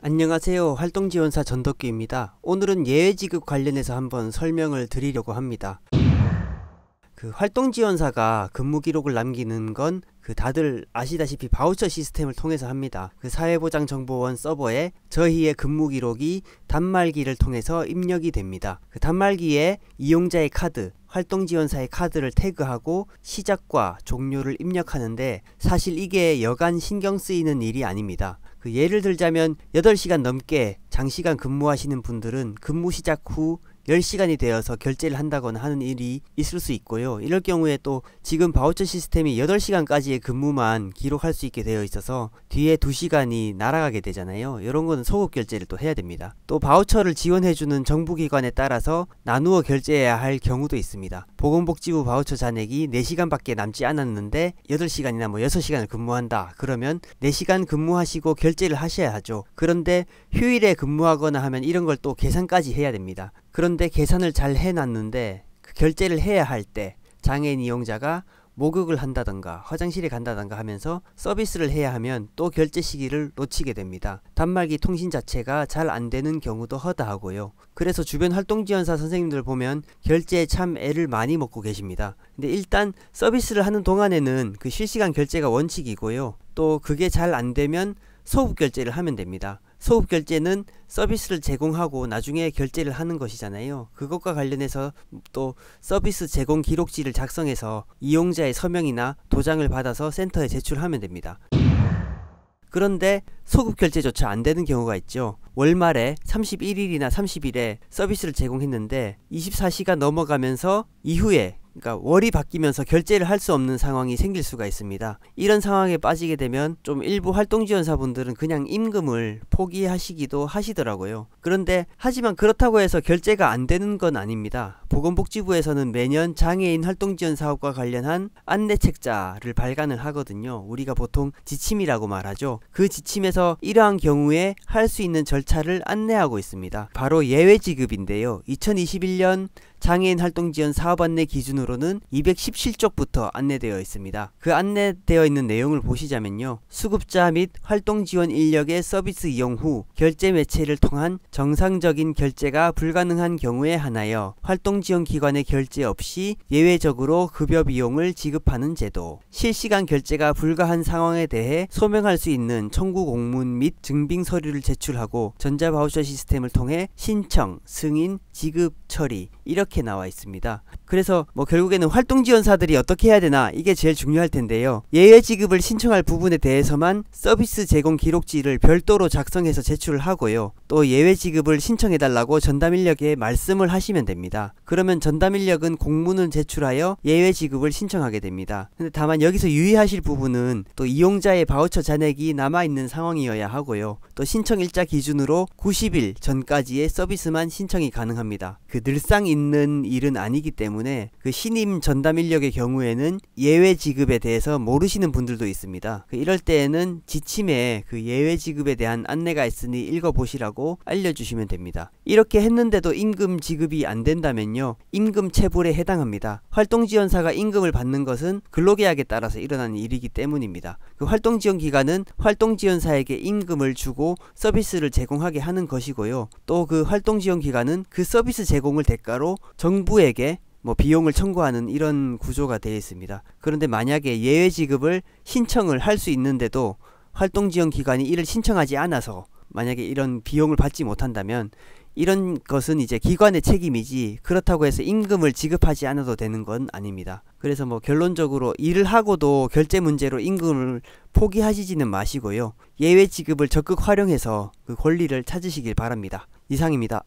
안녕하세요. 활동지원사 전덕기입니다. 오늘은 예외지급 관련해서 한번 설명을 드리려고 합니다. 활동지원사가 근무기록을 남기는 건 다들 아시다시피 바우처 시스템을 통해서 합니다. 사회보장정보원 서버에 저희의 근무기록이 단말기를 통해서 입력이 됩니다. 단말기에 이용자의 카드, 활동지원사의 카드를 태그하고 시작과 종료를 입력하는데 사실 이게 여간 신경 쓰이는 일이 아닙니다. 예를 들자면 8시간 넘게 장시간 근무하시는 분들은 근무 시작 후 10시간이 되어서 결제를 한다거나 하는 일이 있을 수 있고요. 이럴 경우에 또 지금 바우처 시스템이 8시간까지의 근무만 기록할 수 있게 되어 있어서 뒤에 2시간이 날아가게 되잖아요. 이런 거는 소급 결제를 또 해야 됩니다. 또 바우처를 지원해주는 정부기관에 따라서 나누어 결제해야 할 경우도 있습니다. 보건복지부 바우처 잔액이 4시간밖에 남지 않았는데 8시간이나 6시간을 근무한다. 그러면 4시간 근무하시고 결제를 하셔야 하죠. 그런데 휴일에 근무하거나 하면 이런 걸 또 계산까지 해야 됩니다. 그런데 계산을 잘 해놨는데 결제를 해야 할 때 장애인 이용자가 목욕을 한다던가 화장실에 간다던가 하면서 서비스를 해야 하면 또 결제 시기를 놓치게 됩니다. 단말기 통신 자체가 잘 안되는 경우도 허다하고요. 그래서 주변 활동지원사 선생님들 보면 결제에 참 애를 많이 먹고 계십니다. 근데 일단 서비스를 하는 동안에는 실시간 결제가 원칙이고요. 또 그게 잘 안되면 소급 결제를 하면 됩니다. 소급 결제는 서비스를 제공하고 나중에 결제를 하는 것이잖아요. 그것과 관련해서 또 서비스 제공 기록지를 작성해서 이용자의 서명이나 도장을 받아서 센터에 제출하면 됩니다. 그런데 소급 결제조차 안 되는 경우가 있죠. 월말에 31일이나 30일에 서비스를 제공했는데 24시가 넘어가면서 이후에 월이 바뀌면서 결제를 할 수 없는 상황이 생길 수가 있습니다. 이런 상황에 빠지게 되면 좀 일부 활동지원사분들은 그냥 임금을 포기하시기도 하시더라고요. 그런데 하지만 그렇다고 해서 결제가 안 되는 건 아닙니다. 보건복지부에서는 매년 장애인 활동지원 사업과 관련한 안내책자를 발간을 하거든요. 우리가 보통 지침이라고 말하죠. 그 지침에서 이러한 경우에 할 수 있는 절차를 안내하고 있습니다. 바로 예외지급인데요. 2021년 장애인 활동지원 사업 안내 기준으로는 217쪽부터 안내되어 있습니다. 그 안내되어 있는 내용을 보시자면요. 수급자 및 활동지원 인력의 서비스 이용 후 결제 매체를 통한 정상적인 결제가 불가능한 경우에 한하여 활동지원기관의 결제 없이 예외적으로 급여 비용을 지급하는 제도, 실시간 결제가 불가한 상황에 대해 소명할 수 있는 청구 공문 및 증빙 서류를 제출하고 전자바우처 시스템을 통해 신청, 승인, 지급, 처리 이렇게 나와 있습니다. 그래서 결국에는 활동지원사들이 어떻게 해야 되나 이게 제일 중요할 텐데요. 예외지급을 신청할 부분에 대해서만 서비스 제공 기록지를 별도로 작성해서 제출을 하고요. 또 예외지급을 신청해달라고 전담인력에 말씀을 하시면 됩니다. 그러면 전담인력은 공문을 제출하여 예외지급을 신청하게 됩니다. 근데 다만 여기서 유의하실 부분은 또 이용자의 바우처 잔액이 남아있는 상황이어야 하고요. 또 신청일자 기준으로 90일 전까지의 서비스만 신청이 가능합니다. 늘상 있는 일은 아니기 때문에 신임 전담인력의 경우에는 예외지급에 대해서 모르시는 분들도 있습니다. 이럴 때에는 지침에 예외지급에 대한 안내가 있으니 읽어보시라고 알려주시면 됩니다. 이렇게 했는데도 임금 지급이 안 된다면요. 임금 체불에 해당합니다. 활동지원사가 임금을 받는 것은 근로계약에 따라서 일어나는 일이기 때문입니다. 활동지원기관은 활동지원사에게 임금을 주고 서비스를 제공하게 하는 것이고요. 또 활동지원기관은 서비스 제공을 대가로 정부에게 비용을 청구하는 이런 구조가 되어 있습니다. 그런데 만약에 예외지급을 신청을 할 수 있는데도 활동지원기관이 이를 신청하지 않아서 만약에 이런 비용을 받지 못한다면 이런 것은 이제 기관의 책임이지 그렇다고 해서 임금을 지급하지 않아도 되는 건 아닙니다. 그래서 결론적으로 일을 하고도 결제 문제로 임금을 포기하시지는 마시고요. 예외지급을 적극 활용해서 권리를 찾으시길 바랍니다. 이상입니다.